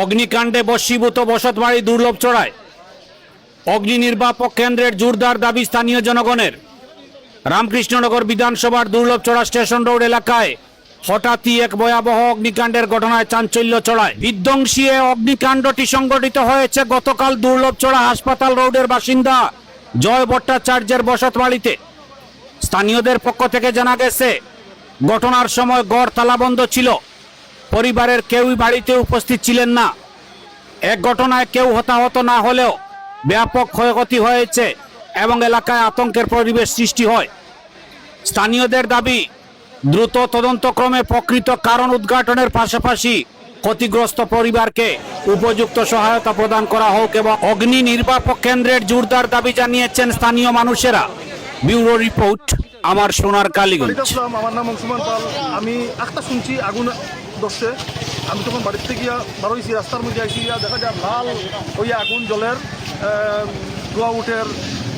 অগ্নিকাণ্ডে বশীভূত বসতবাড়ি দুর্লভচড়ায় অগ্নি নির্বাপক কেন্দ্রের জোরদার দাবি স্থানীয় জনগণের। রামকৃষ্ণনগর বিধানসভার দুর্লভচড়া স্টেশন রোড এলাকায় হঠাৎই এক ভয়াবহ অগ্নিকাণ্ডের ঘটনায় চাঞ্চল্য ছড়ায়। বিধ্বংসী এ অগ্নিকাণ্ডটি সংঘটিত হয়েছে গতকাল দুর্লভচড়া হাসপাতাল রোডের বাসিন্দা জয় ভট্টাচার্যের বসতবাড়িতে। স্থানীয়দের পক্ষ থেকে জানা গেছে, ঘটনার সময় ঘর তালাবন্ধ ছিল, পরিবারের কেউই বাড়িতে উপস্থিত ছিলেন না। এক ঘটনায় কেউ হতাহত না হলেও ব্যাপক ক্ষয়ক্ষতি হয়েছে এবং এলাকায় আতঙ্কের পরিবেশ সৃষ্টি হয়। স্থানীয়দের দাবি, দ্রুত তদন্তক্রমে প্রকৃত কারণ উদ্ঘাটনের পাশাপাশি ক্ষতিগ্রস্ত পরিবারকে উপযুক্ত সহায়তা প্রদান করা হোক এবং অগ্নি নির্বাপক কেন্দ্রের জোরদার দাবি জানিয়েছেন স্থানীয় মানুষেরা। ব্যুরো রিপোর্ট, আমার সোনার কালীগঞ্জ। আমার নাম অংশুমান পাল। আমি একটা শুনছি আগুন ধরছে। আমি তখন বাড়িতে গিয়া বারোইছি, রাস্তার মধ্যে আইসি, দেখা যায় লাল ওই আগুন জলের ধোয়া উঠের,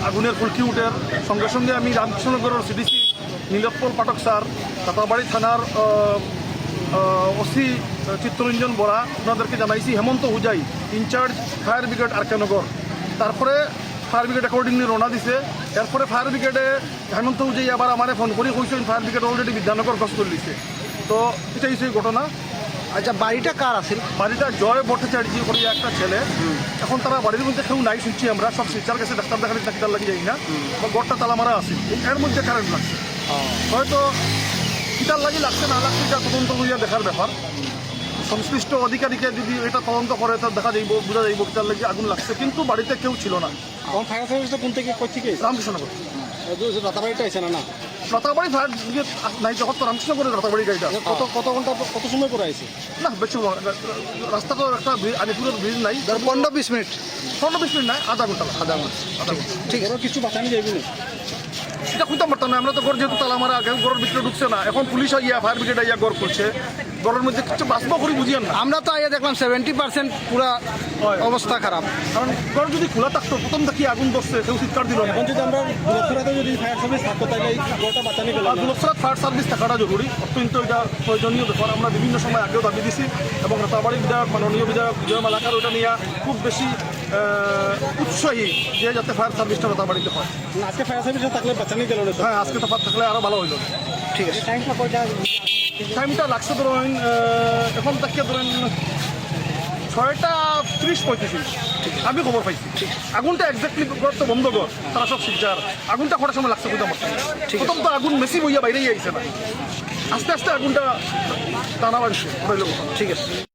আগুনের ফুলকি উঠের। সঙ্গে সঙ্গে আমি রামকৃষ্ণনগরের সিডিসি নীলোৎপল পাঠক স্যার, কাটাবাড়ি থানার ওসি চিত্তরঞ্জন বরা, ওনাদেরকে জানাইছি। হেমন্ত হুজাই, ইনচার্জ ফায়ার ব্রিগেড আরকেনগর। তারপরে ফায়ার ব্রিগেড অ্যাকর্ডিংলি রওনা দিছে। এরপরে ফায়ার ব্রিগেডে হেমন্ত হুজাই আবার আমার ফোন করে কইছেন ফায়ার ব্রিগেড অলরেডি বিদ্যানগর গছ করে দিছে। তো এটাই সেই ঘটনা। আচ্ছা, বাড়িটা কার আছে? বাড়িটা জয় ভট্টাচার্য করিয়া একটা ছেলে। এখন তারা বাড়ির মধ্যে কেউ নাই শুনছি আমরা, সব শিক্ষার কাছে ডাক্তার দেখালি ডাক্তার লাগিয়ে যাই না, বা গড়টা তালা মারা আছে। এর মধ্যে কারেন্ট লাগছে, হয়তো কিটার লাগি লাগছে না লাগছে, এটা তদন্ত করিয়া দেখার ব্যাপার। সংশ্লিষ্ট অধিকারীকে যদি এটা তদন্ত করে তা দেখা যাইব, বোঝা যাইব কিটার লাগি আগুন লাগছে, কিন্তু বাড়িতে কেউ ছিল না। এখন ফায়ার সার্ভিসটা কোন থেকে করছি কি? রামকৃষ্ণনগর রাতাবাড়িটা আছে না? রাতাবাড়ি ফায়ার ব্রিগেড নাই, যখন তো রামকৃষ্ণনগরের রাতাবাড়ি গাড়িটা। কত ঘন্টা কত সময় করে আছে? না বেশি রাস্তা তো একটা আলিপুরের ব্রিজ নাই, 15-20 মিনিট। 15-20 মিনিট নাই, আধা ঘন্টা। ঠিক আছে, কিছু বাঁচানি যাইবি না? এটা খুঁজতাম পারতাম না, আমরা তো ঘর যেহেতু তালা মারা, ঘরের ভিতরে ঢুকছে না। এখন পুলিশ আইয়া ফায়ার ব্রিগেড আইয়া ঘর করছে, ঘরের মধ্যে কিছু বাঁচবো করি বুঝিয়েন না। আমরা তো আইয়া দেখলাম 70% পুরা অবস্থা খারাপ। কারণ ঘর যদি খোলা থাকতো, প্রথম দেখি আগুন ধরছে, কেউ চিৎকার দিল না। এখন যদি আমরা দুরক্ষাতে যদি ফায়ার সার্ভিস থাকতো তাহলে এই ঘরটা বাঁচানি গেল। দুরক্ষাত ফায়ার সার্ভিস থাকাটা জরুরি, অত্যন্ত এটা প্রয়োজনীয় ব্যাপার। আমরা বিভিন্ন সময় আগেও দাবি দিছি এবং রাতাবাড়ি বিধায়ক, মাননীয় বিধায়ক বিজয় মালাকার ওটা নিয়ে খুব বেশি উৎসাহী যে যাতে ফায়ার সার্ভিসটা রাতাবাড়িতে হয়। আজকে ফায়ার সার্ভিসে থাকলে বাঁচানি গেল না? হ্যাঁ, আজকে তফাৎ থাকলে আরও ভালো হইল। ঠিক আছে। টাইমটা লাগছে ধরেন, এখন তাকে ধরেন 6:30-35। আমি খবর পাইছি আগুনটা এক্স্যাক্টলি তো বন্ধ কর, তারা সব শিক্ষার আগুনটা কটার সময় লাগছে বুঝতে পারছি। প্রথম তো আগুন মেসি বইয়া বাইরেই আইছে না, আস্তে আস্তে আগুনটা টানা বাড়ছে। ঠিক আছে।